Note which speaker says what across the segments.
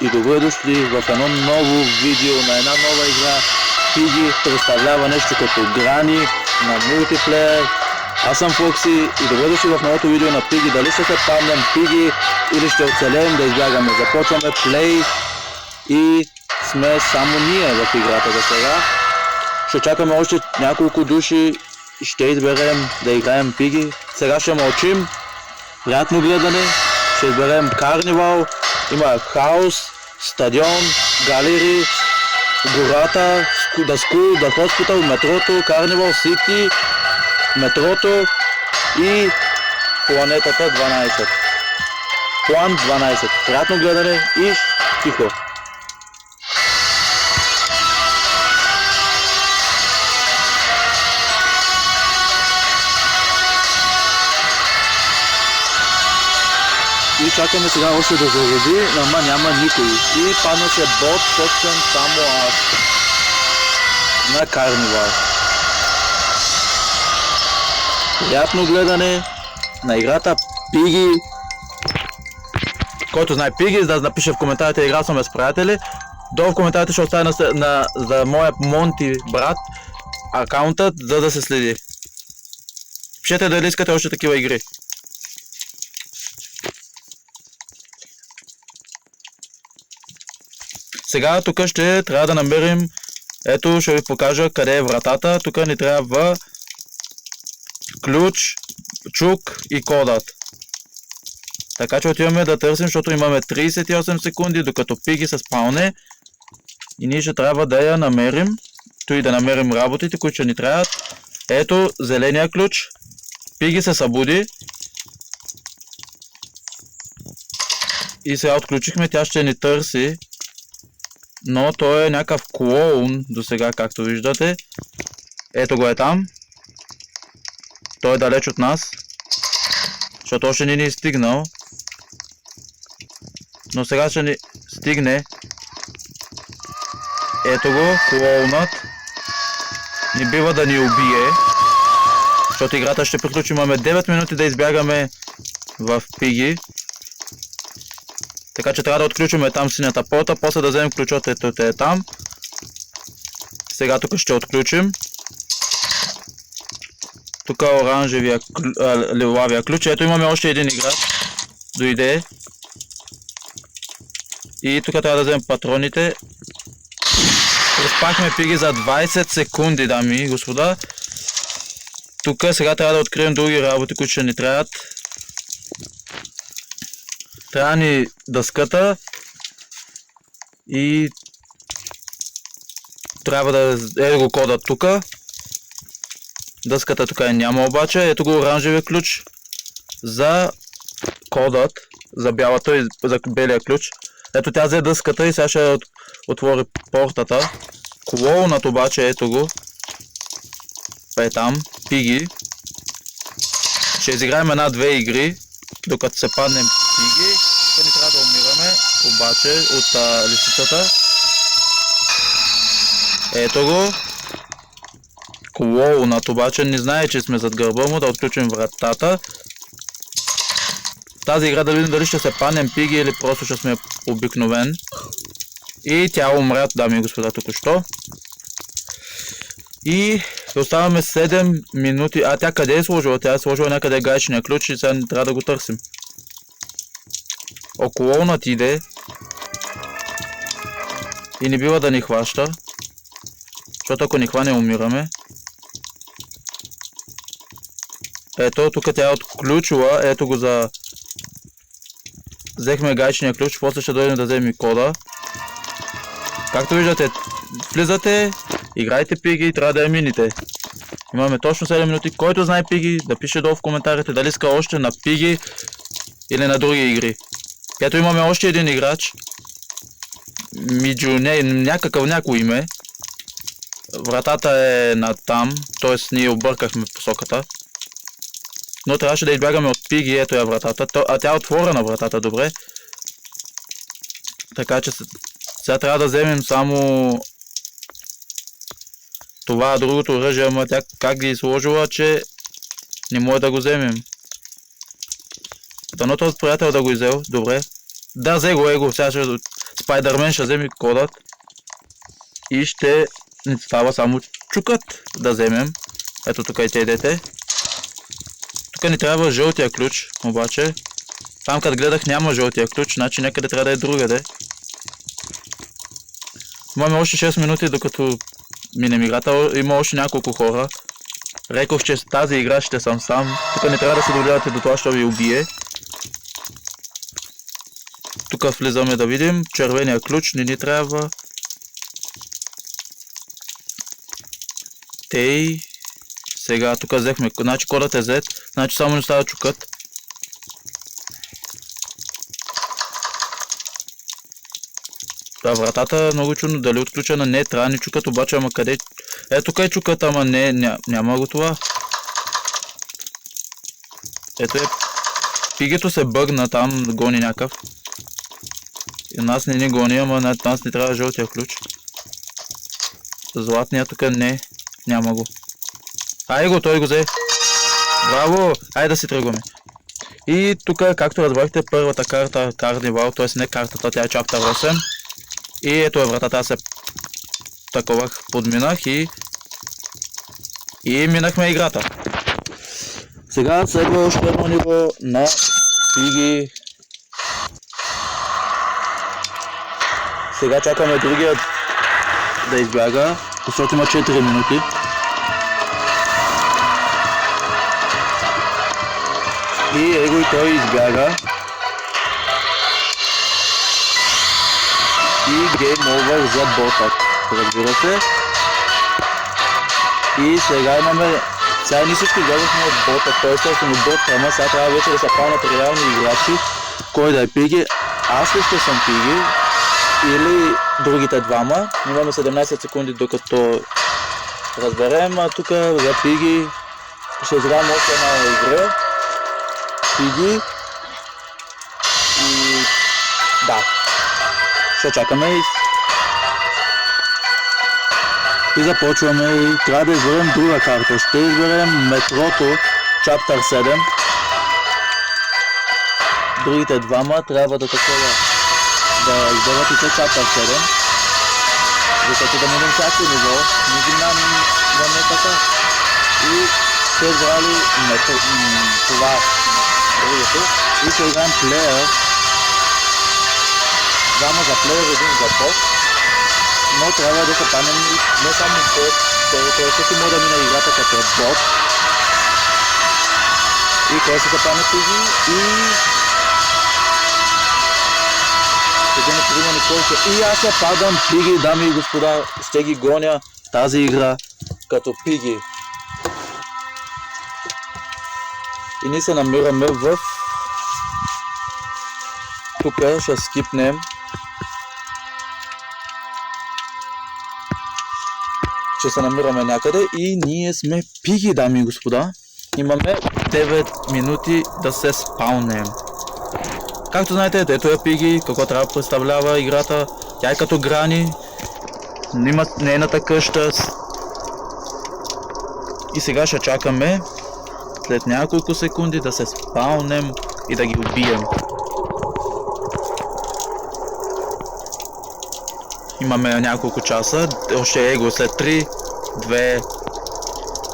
Speaker 1: И добре дошли в едно ново видео на една нова игра. Пиги представлява нещо като грани на мултиплеер. Аз съм Фокси и добре дошли в новото видео на Пиги. Дали ще се паднем Пиги или ще оцелеем да избягаме. Започваме плей и сме само ние в играта за сега. Ще чакаме още няколко души и ще изберем да играем Пиги. Сега ще мълчим. Приятно гледане. Ще изберем Карнивал. Има хаос, стадион, галери, гората, The School, The Hospital, метрото, Карнивал Сити, метрото и планетата 12. План 12. Приятно гледане и тихо. И чакаме сега още да заради, ама няма никой. И паднаше бот, точен само аз. На Карнивал. Приятно гледане на играта Пиги. Който знае Пиги, да напише в коментарите, играл съм с приятели. Долу в коментарите ще оставя за моя Монти брат акаунтът, за да се следи. Пишете дали искате още такива игри. Сега тук ще трябва да намерим, ето ще ви покажа къде е вратата. Тук ни трябва ключ, чук и кодът. Така че отиваме да търсим, защото имаме 38 секунди, докато Пиги се спауне. И ние ще трябва да я намерим. Той да намерим работите, които ще ни трябват. Ето зеления ключ. Пиги се събуди. И сега отключихме, тя ще ни търси. Но той е някакъв клоун до сега, както виждате. Ето го е там. Той е далеч от нас. Защото още не ни е стигнал. Но сега ще ни стигне. Ето го, клоунът. Не бива да ни убие. Защото играта ще приключи. Имаме 9 минути да избягаме в Пиги. Така че трябва да отключим там синята порта, после да вземем ключът, ето е там. Сега тук ще отключим. Тук е оранжевия, лилавия ключ. Ето имаме още един играч. Дойде. И тук трябва да вземем патроните. Разпахме Пиги за 20 секунди, дами и господа. Тук сега трябва да открием други работи, които ще ни трябват. Трябва ни дъската и трябва да ето го кода тук. Дъската тук няма обаче. Ето го оранжевия ключ за кодът, за бялата и за белия ключ. Ето тя взе дъската и сега ще отвори портата. Клоунът обаче ето го. Е там. Пиги. Ще изиграем една-две игри, докато се паднем Пиги. Ни трябва да умираме, обаче, от лисицата. Ето го. Клоунът обаче не знае, че сме зад гърба му, да отключим вратата. Тази игра да видим дали ще се паднем Пиги или просто ще сме обикновен. И тя умря, дами и господа, току-що. И оставаме 7 минути. А тя къде е сложила? Тя е сложила някъде гаечния ключ и сега не трябва да го търсим. Клоунът иде и не бива да ни хваща, защото ако ни хване умираме. Ето, тук тя е отключила, ето го за... Взехме гаечния ключ, после ще дойдем да вземем и кода. Както виждате, влизате, играйте Пиги и трябва да я мините. Имаме точно 7 минути, който знае Пиги да пише долу в коментарите дали иска още на Пиги или на други игри. Ето имаме още един играч. Миджу, някакво име. Вратата е над там, т.е. ние объркахме посоката. Но трябваше да избягаме от Пиги, ето е вратата. А тя е отворена вратата, добре. Така че сега трябва да вземем само това, другото оръжие, ама тя как ги е сложила, че не може да го вземем. Дано този приятел да го изел, добре. Да, взе го, сега ще Спайдермен ще вземе кодът и ще ни става само чукът да вземем. Ето тук и те идете. Тук ни трябва жълтия ключ, обаче. Там като гледах няма жълтия ключ, значи някъде трябва да е другаде. Имаме още 6 минути докато минем играта, има още няколко хора. Рекох, че с тази игра ще съм сам. Тук не трябва да се догледате до това, ще ви убие. Тук влизаме да видим. Червения ключ не ни трябва. Тей. Сега тук взехме. Значи кодът е Z. Значи само не става чукът. Да, вратата е много чудно. Дали отключена? Не, трябва ни чукът, обаче, ама къде? Тук е чукът, ама не, няма го това. Ето е. Пигето се бъгна там, гони някакъв. И нас не ни гони, ама нас не трябва жълтия ключ. Златния тук няма го. Ай го, той го взе. Браво! Айде да си тръгваме. И тук, както разбрахте, първата карта, Карнивал, т.е. не картата, тя е чаптър 8. И ето е вратата, аз се таковах, подминах и минахме играта. Сега следва още едно ниво на Пиги. Сега чакаме другият да избяга, защото има 4 минути. И его и той избяга. И гейм овър за ботът, разбира се. И сега имаме... Сега ние всички гледахме от бота, той естествено бот, ама сега трябва вече да се пълнат реални играчи. Кой да е Пиги? Аз ли ще съм Пиги? Или другите двама? Имаме 17 секунди докато разберем, а тук за Пиги ще играем още една игра. Пиги. И... да. Ще чакаме и започваме и трябва да изберем друга карта. Ще изберем метрото, чаптър 7. Другите двама трябва да такова да изберат и те чаптър 7. Защото да минем всяко ниво, не ги не така. И ще избрали това другото. И ще играем плеер. Двама за плеер, един за бот. Но трябва да се памем не само бот, т.е. всеки може да мине играта като бот. И кой ще се паме Пиги и... И аз се падам Пиги, дами и господа, ще ги гоня тази игра като Пиги. И ние се намираме в... Тук ще скипнем. Ще се намираме някъде и ние сме Пиги, дами и господа. Имаме 9 минути да се спаунем. Както знаете, ето е Пиги, какво трябва да представлява играта. Тя е като Грани. Има нейната къща. И сега ще чакаме след няколко секунди да се спаунем и да ги убием. Имаме няколко часа, още его след 3, 2,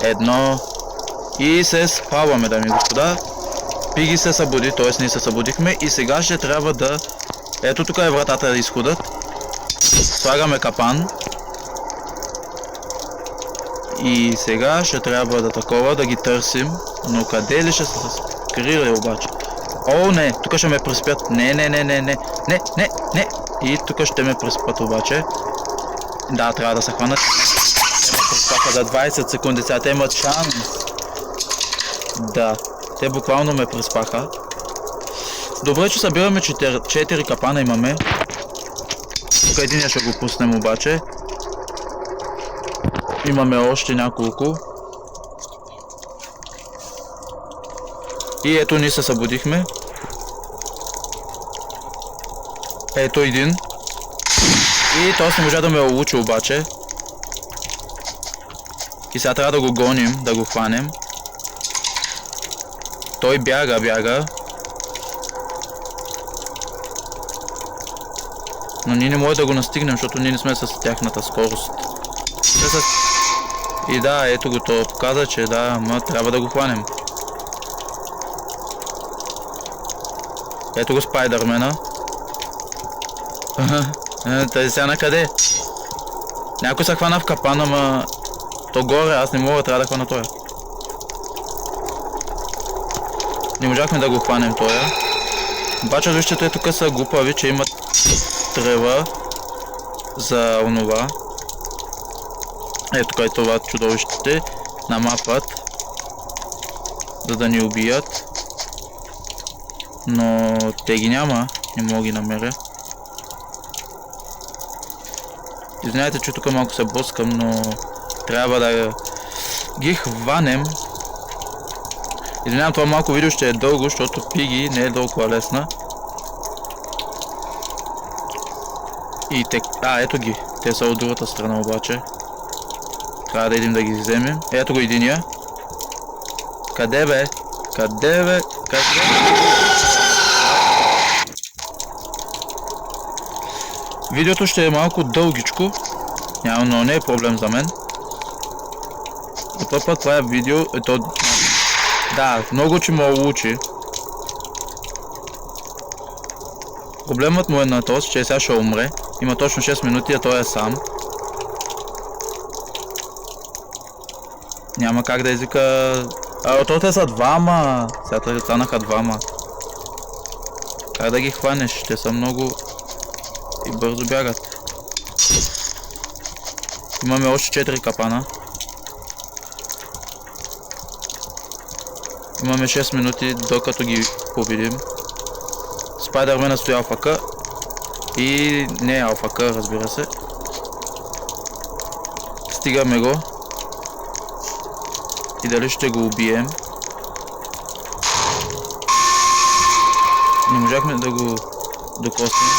Speaker 1: 1 и се спаваме, дами и господа. Пиги се събуди, т.е. ние се събудихме и сега ще трябва да... Ето тук е вратата да изходят. Слагаме капан. И сега ще трябва да такова, да ги търсим. Но къде ли ще се скрили обаче? О, не, тук ще ме преспят. Не. И тук ще ме преспят обаче. Да, трябва да се хванат. Те ме преспаха за 20 секунди, сега те имат шанс. Да, те буквално ме преспаха. Добре, че събираме 4 капана имаме. Тук единия ще го пуснем обаче. Имаме още няколко. И ето ние се събудихме. Ето един. И той не можа да ме улучи обаче. И сега трябва да го гоним, да го хванем. Той бяга. Но ние не може да го настигнем, защото ние не сме с тяхната скорост. И да, ето го, то показа, че да, трябва да го хванем. Ето го Спайдърмена. Тази сега на къде? Някой се хвана в капана, ама... То горе, аз не мога, трябва да хвана тоя. Не можахме да го хванем тоя. Обаче вижте, те тук са глупави, че имат трева за онова. Ето тук е това чудовище на мапът, за да ни убият. Но те ги няма, не мога ги намеря. Извинявайте, че тук малко се блъскам, но трябва да ги хванем. Извинявам, това малко видео ще е дълго, защото Пиги не е толкова лесна. И те... ето ги. Те са от другата страна обаче. Трябва да идем да ги вземем. Ето го единия. Къде бе? Къде бе? Къде? Видеото ще е малко дългичко. Но не е проблем за мен. От този път това е видео... Да, много че ме улучи. Проблемът му е на този, че сега ще умре. Има точно 6 минути, а той е сам. Няма как да извика... те са двама! Сега те станаха двама. Как да ги хванеш? Те са много... и бързо бягат. Имаме още 4 капана. Имаме 6 минути, докато ги победим. Спайдърмена стои АФК. И не е АФК, разбира се. Стигаме го. И дали ще го убием. Не можахме да го докоснем.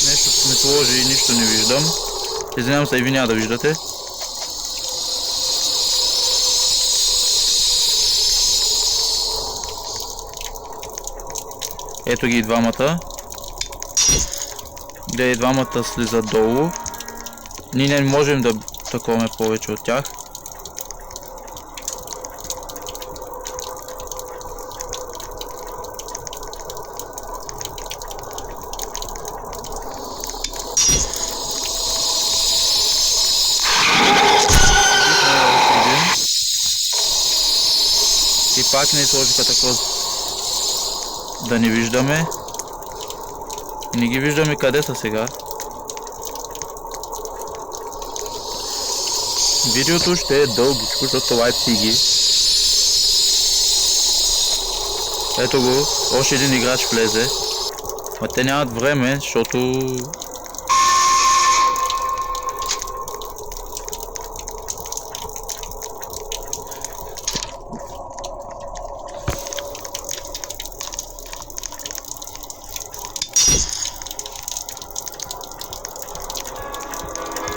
Speaker 1: Нещо сме сложи и нищо не виждам. Извинявам се, и ви няма да виждате. Ето ги и двамата. Де и двамата слизат долу. Ние не можем да таковаме повече от тях. И пак не сложиха такова да не виждаме. Не ги виждаме къде са сега. Видеото ще е дългичко, защото това е Пиги. Ето го, още един играч влезе. Но те нямат време, защото...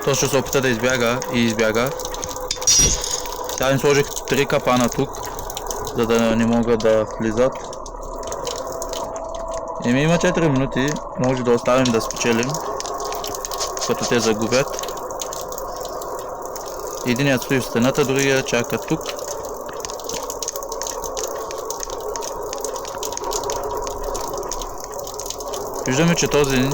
Speaker 1: Той ще се опита да избяга и избяга. Сега им сложих 3 капана тук, за да не могат да влизат. Има 4 минути, може да оставим да спечелим, като те загубят. Единият стои в стената, другия чака тук. Виждаме, че този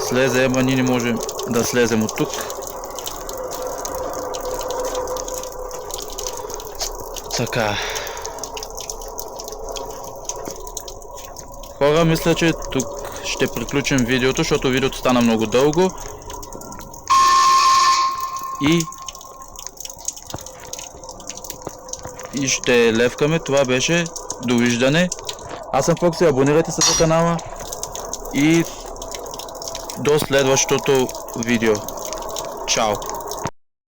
Speaker 1: слезе, ама ние не можем да слезем от тук. Така. Хора, мисля, че тук ще приключим видеото, защото видеото стана много дълго. И ще левкаме. Това беше. Довиждане. Аз съм Фокси, абонирайте се за канала. И до следващото видео. Чао!